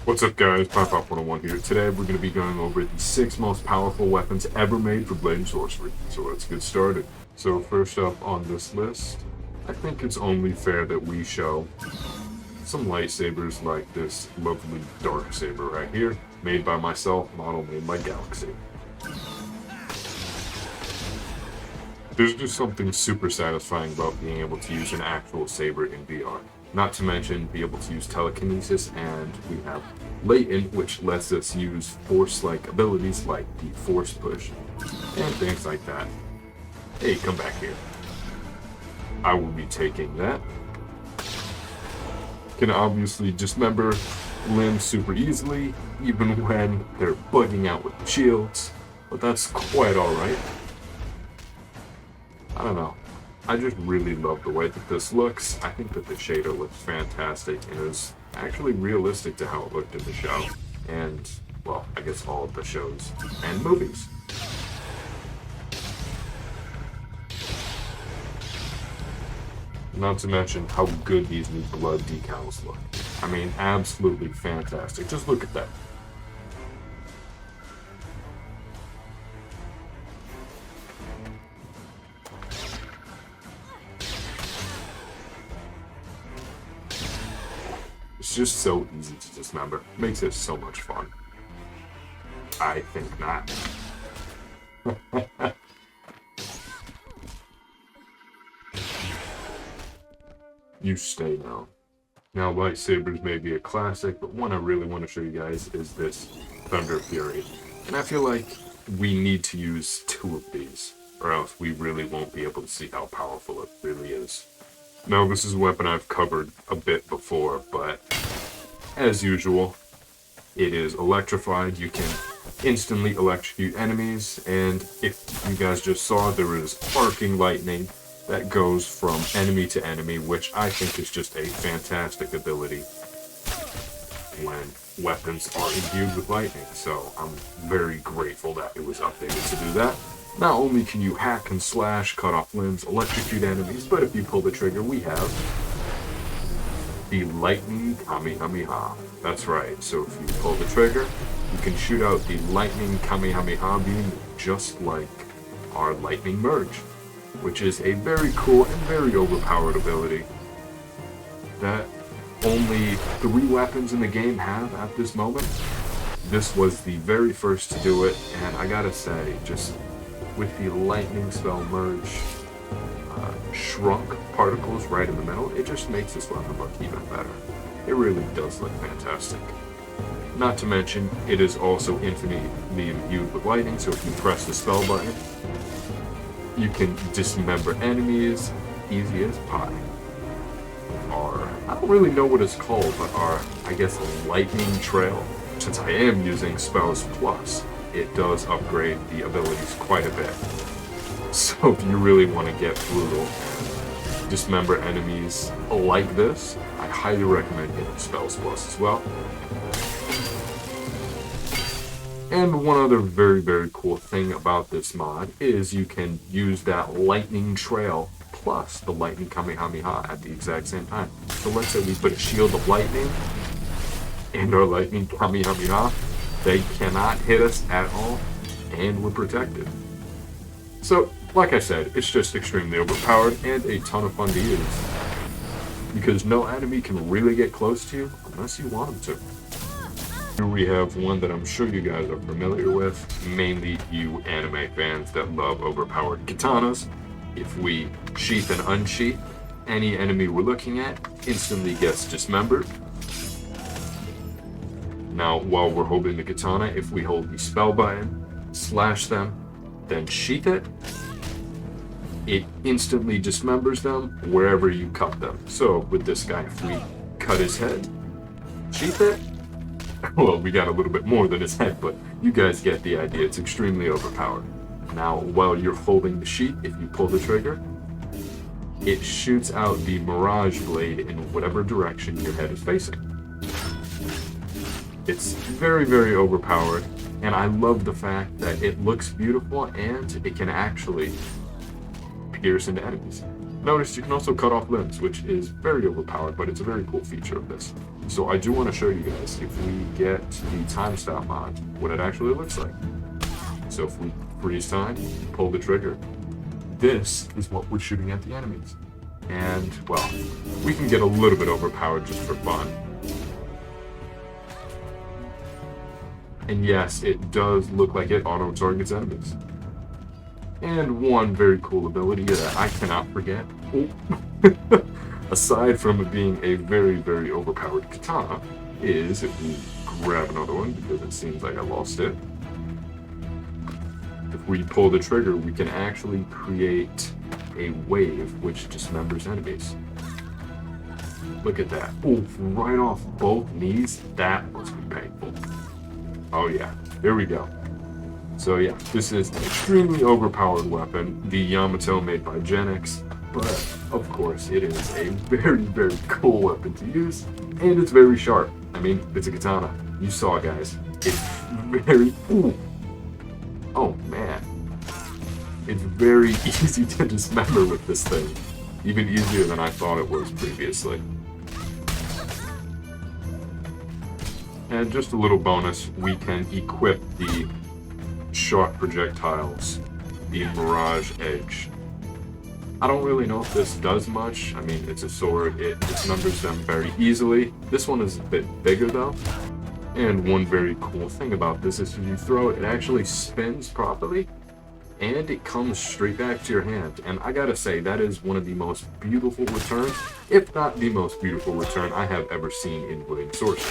What's up guys, Pop101 here. Today we're going to be going over the 6 most powerful weapons ever made for Blade and Sorcery. So let's get started. So first up on this list, I think it's only fair that we show some lightsabers like this lovely dark saber right here, made by myself, model made by Galaxy. There's just something super satisfying about being able to use an actual saber in VR. Not to mention be able to use telekinesis, and we have latent, which lets us use force-like abilities like the force push and things like that. Hey, come back here. I will be taking that. Can obviously dismember limbs super easily, even when they're bugging out with shields, but that's quite alright. I don't know. I just really love the way that this looks. I think that the shader looks fantastic and is actually realistic to how it looked in the show. And, well, I guess all of the shows and movies. Not to mention how good these new blood decals look. I mean, absolutely fantastic. Just look at that. It's just so easy to dismember. Makes it so much fun. I think not. You stay now. Now, lightsabers may be a classic, but one I really want to show you guys is this Thunder Fury. And I feel like we need to use 2 of these, or else we really won't be able to see how powerful it really is. Now, this is a weapon I've covered a bit before, but as usual, it is electrified. You can instantly electrocute enemies, and if you guys just saw, there is arcing lightning that goes from enemy to enemy, which I think is just a fantastic ability when weapons are imbued with lightning. So I'm very grateful that it was updated to do that. Not only can you hack and slash, cut off limbs, electrocute enemies, but if you pull the trigger, we have the Lightning Kamehameha. That's right, so if you pull the trigger, you can shoot out the Lightning Kamehameha beam just like our Lightning Merge, which is a very cool and very overpowered ability that only 3 weapons in the game have at this moment. This was the very first to do it, and I gotta say, just with the lightning spell merge shrunk particles right in the middle, it just makes this weapon look even better. It really does look fantastic. Not to mention, it is also infinitely imbued with lightning, so if you press the spell button, you can dismember enemies easy as pie. Or, I don't really know what it's called, but our, I guess, lightning trail. Since I am using Spells Plus, it does upgrade the abilities quite a bit. So if you really want to get brutal and dismember enemies like this, I highly recommend getting Spells Plus as well. And one other very, very cool thing about this mod is you can use that lightning trail plus the lightning Kamehameha at the exact same time. So let's say we put a shield of lightning and our lightning Kamehameha. They cannot hit us at all, and we're protected. So, like I said, it's just extremely overpowered and a ton of fun to use, because no enemy can really get close to you unless you want them to. Here we have one that I'm sure you guys are familiar with, mainly you anime fans that love overpowered katanas. If we sheath and unsheath, any enemy we're looking at instantly gets dismembered. Now, while we're holding the katana, if we hold the spell button, slash them, then sheath it, it instantly dismembers them wherever you cut them. So with this guy, if we cut his head, sheath it, well, we got a little bit more than his head, but you guys get the idea. It's extremely overpowered. Now, while you're holding the sheath, if you pull the trigger, it shoots out the Mirage Blade in whatever direction your head is facing. It's very, very overpowered, and I love the fact that it looks beautiful and it can actually pierce into enemies. Notice you can also cut off limbs, which is very overpowered, but it's a very cool feature of this. So I do want to show you guys, if we get the time stop on, what it actually looks like. So if we freeze time, pull the trigger, this is what we're shooting at the enemies. And, well, we can get a little bit overpowered just for fun. And yes, it does look like it auto-targets enemies. And one very cool ability that I cannot forget, aside from it being a very, very overpowered katana, is if we grab another one, because it seems like I lost it. If we pull the trigger, we can actually create a wave which dismembers enemies. Look at that. Oof, right off both knees. That must be painful. Oh yeah, there we go. So yeah, this is an extremely overpowered weapon, the Yamato made by Genix, but of course it is a very, very cool weapon to use, and it's very sharp. I mean, it's a katana. You saw, guys. It's very... Ooh. Oh man. It's very easy to dismember with this thing. Even easier than I thought it was previously. And just a little bonus, we can equip the sharp projectiles, the Mirage Edge. I don't really know if this does much. I mean, it's a sword, it dismembers them very easily. This one is a bit bigger though. And one very cool thing about this is if you throw it, it actually spins properly, and it comes straight back to your hand. And I gotta say, that is one of the most beautiful returns, if not the most beautiful return I have ever seen in Blade Sorcery.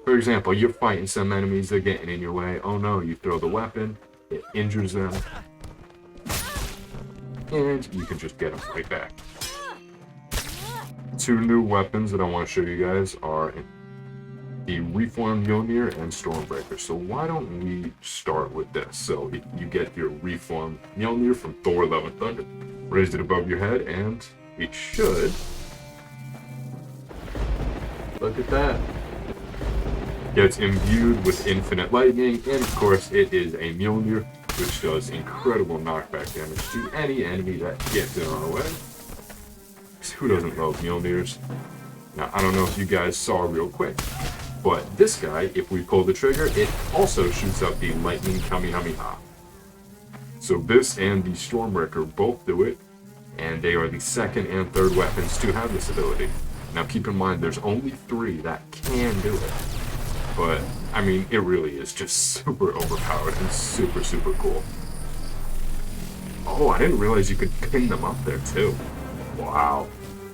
For example, you're fighting some enemies, they're getting in your way. Oh no, you throw the weapon, it injures them, and you can just get them right back. Two new weapons that I want to show you guys are the Reformed Mjolnir and Stormbreaker. So why don't we start with this? So you get your Reformed Mjolnir from Thor: Love and Thunder, raise it above your head, and it should... Look at that. Gets imbued with infinite lightning, and of course it is a Mjolnir, which does incredible knockback damage to any enemy that gets in our way. Who doesn't love Mjolnirs? Now, I don't know if you guys saw real quick, but this guy, if we pull the trigger, it also shoots up the Lightning Kamehameha. So this and the Stormbreaker both do it, and they are the second and third weapons to have this ability. Now keep in mind, there's only 3 that can do it. But, I mean, it really is just super overpowered and super, super cool. Oh, I didn't realize you could pin them up there, too. Wow.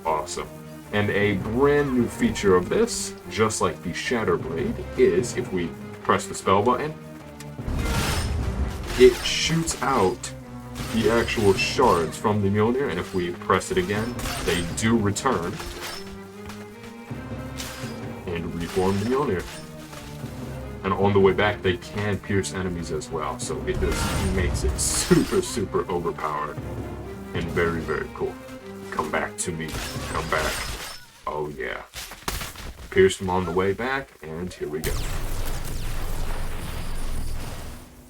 Awesome. And a brand new feature of this, just like the Shatterblade, is if we press the spell button, it shoots out the actual shards from the Mjolnir, and if we press it again, they do return and reform the Mjolnir. And on the way back, they can pierce enemies as well. So it just makes it super, super overpowered. And very, very cool. Come back to me. Come back. Oh, yeah. Pierced them on the way back, and here we go.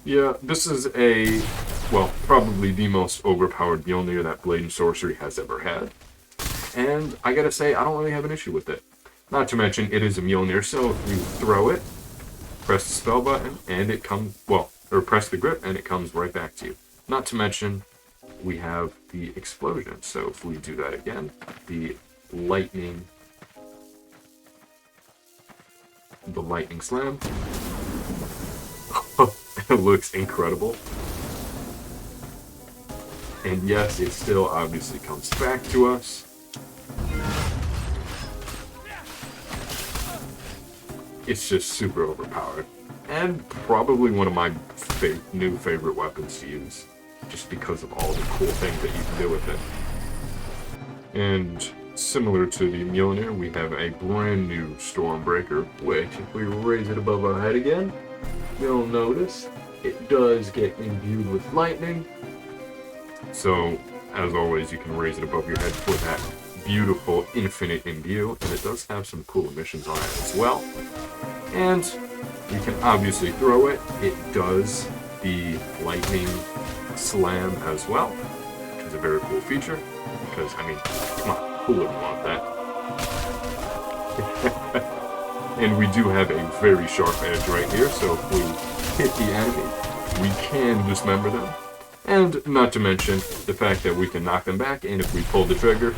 Yeah, this is a, well, probably the most overpowered Mjolnir that Blade and Sorcery has ever had. And I gotta say, I don't really have an issue with it. Not to mention, it is a Mjolnir, so if you throw it, press the spell button, and it comes, well, or press the grip, and it comes right back to you. Not to mention, we have the explosion. So if we do that again, the lightning slam. It looks incredible. And yes, it still obviously comes back to us. It's just super overpowered, and probably one of my new favorite weapons to use, just because of all the cool things that you can do with it. And similar to the Mjolnir, we have a brand new Stormbreaker, which if we raise it above our head again, you'll notice it does get imbued with lightning. So, as always, you can raise it above your head for that beautiful infinite imbue, and it does have some cool emissions on it as well. And you can obviously throw it. It does the lightning slam as well, which is a very cool feature, because, I mean, come on, who wouldn't want that? And we do have a very sharp edge right here, so if we hit the enemy, we can dismember them. And not to mention the fact that we can knock them back, and if we pull the trigger,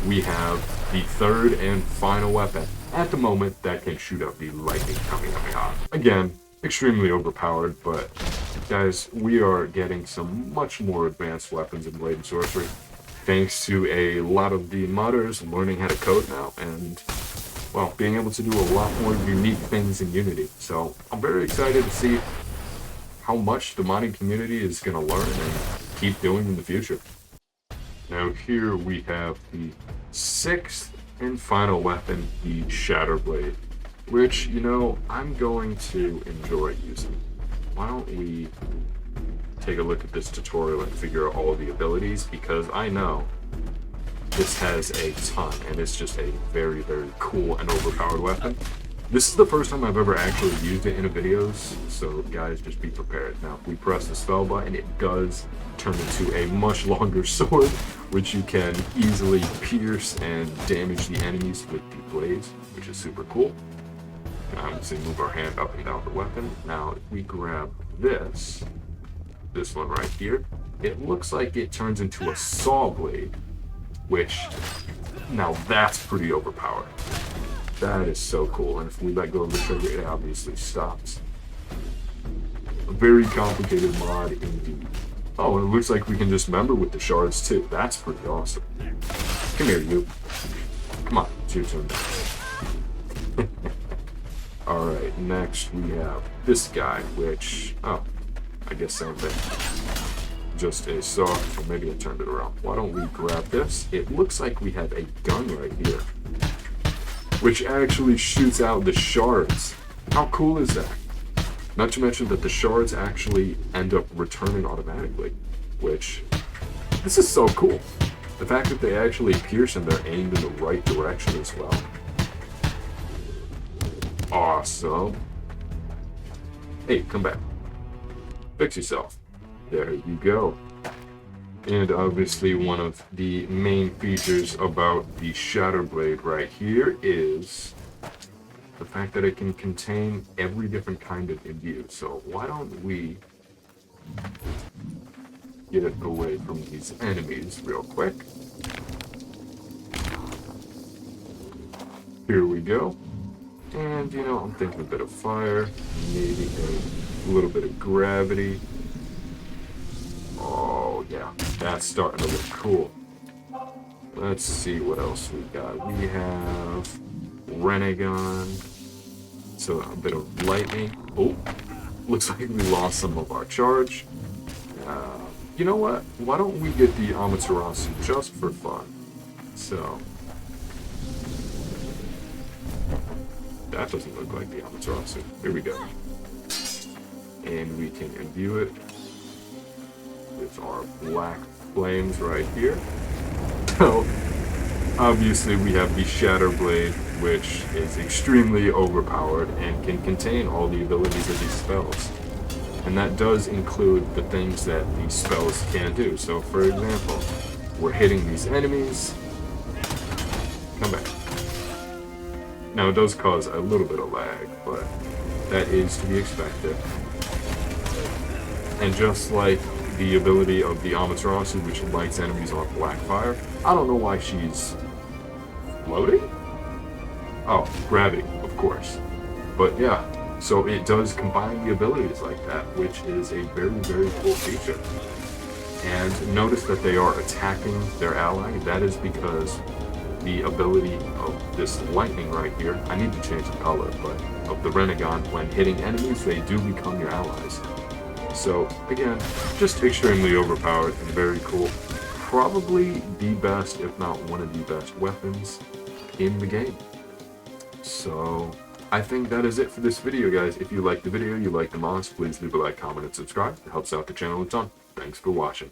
we have the third and final weapon at the moment that can shoot out the lightning Kamehameha. Again, extremely overpowered, but guys, we are getting some much more advanced weapons in Blade and Sorcery, thanks to a lot of the modders learning how to code now, and, well, being able to do a lot more unique things in Unity. So I'm very excited to see how much the modding community is going to learn and keep doing in the future. Now here we have the sixth and final weapon, the Shatterblade, which, you know, I'm going to enjoy using. Why don't we take a look at this tutorial and figure out all the abilities, because I know this has a ton, and it's just a very, very cool and overpowered weapon. This is the first time I've ever actually used it in a videos, so guys, just be prepared. Now, if we press the spell button, it does turn into a much longer sword, which you can easily pierce and damage the enemies with the blades, which is super cool. And obviously move our hand up and down the weapon. Now, if we grab this one right here, it looks like it turns into a saw blade, which, now that's pretty overpowered. That is so cool, and if we let go of the trigger, it obviously stops. A very complicated mod indeed. Oh, and it looks like we can dismember with the shards too. That's pretty awesome. Come here, you. Come on, it's your turn. Alright, next we have this guy, which, oh, I guess same thing. Just a saw, or maybe I turned it around. Why don't we grab this? It looks like we have a gun right here, which actually shoots out the shards. How cool is that? Not to mention that the shards actually end up returning automatically, which, this is so cool. The fact that they actually pierce and they're aimed in the right direction as well. Awesome. Hey, come back. Fix yourself. There you go. And obviously one of the main features about the Shatterblade right here is the fact that it can contain every different kind of imbue. So why don't we get away from these enemies real quick. Here we go. And, you know, I'm thinking a bit of fire, maybe a little bit of gravity. Oh, yeah, that's starting to look cool. Let's see what else we got. We have Renegon, so a bit of lightning. Oh, looks like we lost some of our charge. You know what? Why don't we get the Amaterasu just for fun? So, that doesn't look like the Amaterasu. Here we go. And we can imbue it with our black flames right here. So, obviously we have the Shatterblade, which is extremely overpowered and can contain all the abilities of these spells. And that does include the things that these spells can do. So, for example, we're hitting these enemies. Come back. Now, it does cause a little bit of lag, but that is to be expected. And just like the ability of the Amaterasu, which lights enemies on black fire, I don't know why she's floating? Oh, gravity, of course. But yeah, so it does combine the abilities like that, which is a very, very cool feature. And notice that they are attacking their ally. That is because the ability of this lightning right here, I need to change the color, but of the Renegon, when hitting enemies, they do become your allies. So, again, just extremely overpowered and very cool. Probably the best, if not one of the best weapons in the game. So, I think that is it for this video, guys. If you liked the video, you like the mods, please leave a like, comment, and subscribe. It helps out the channel a ton. Thanks for watching.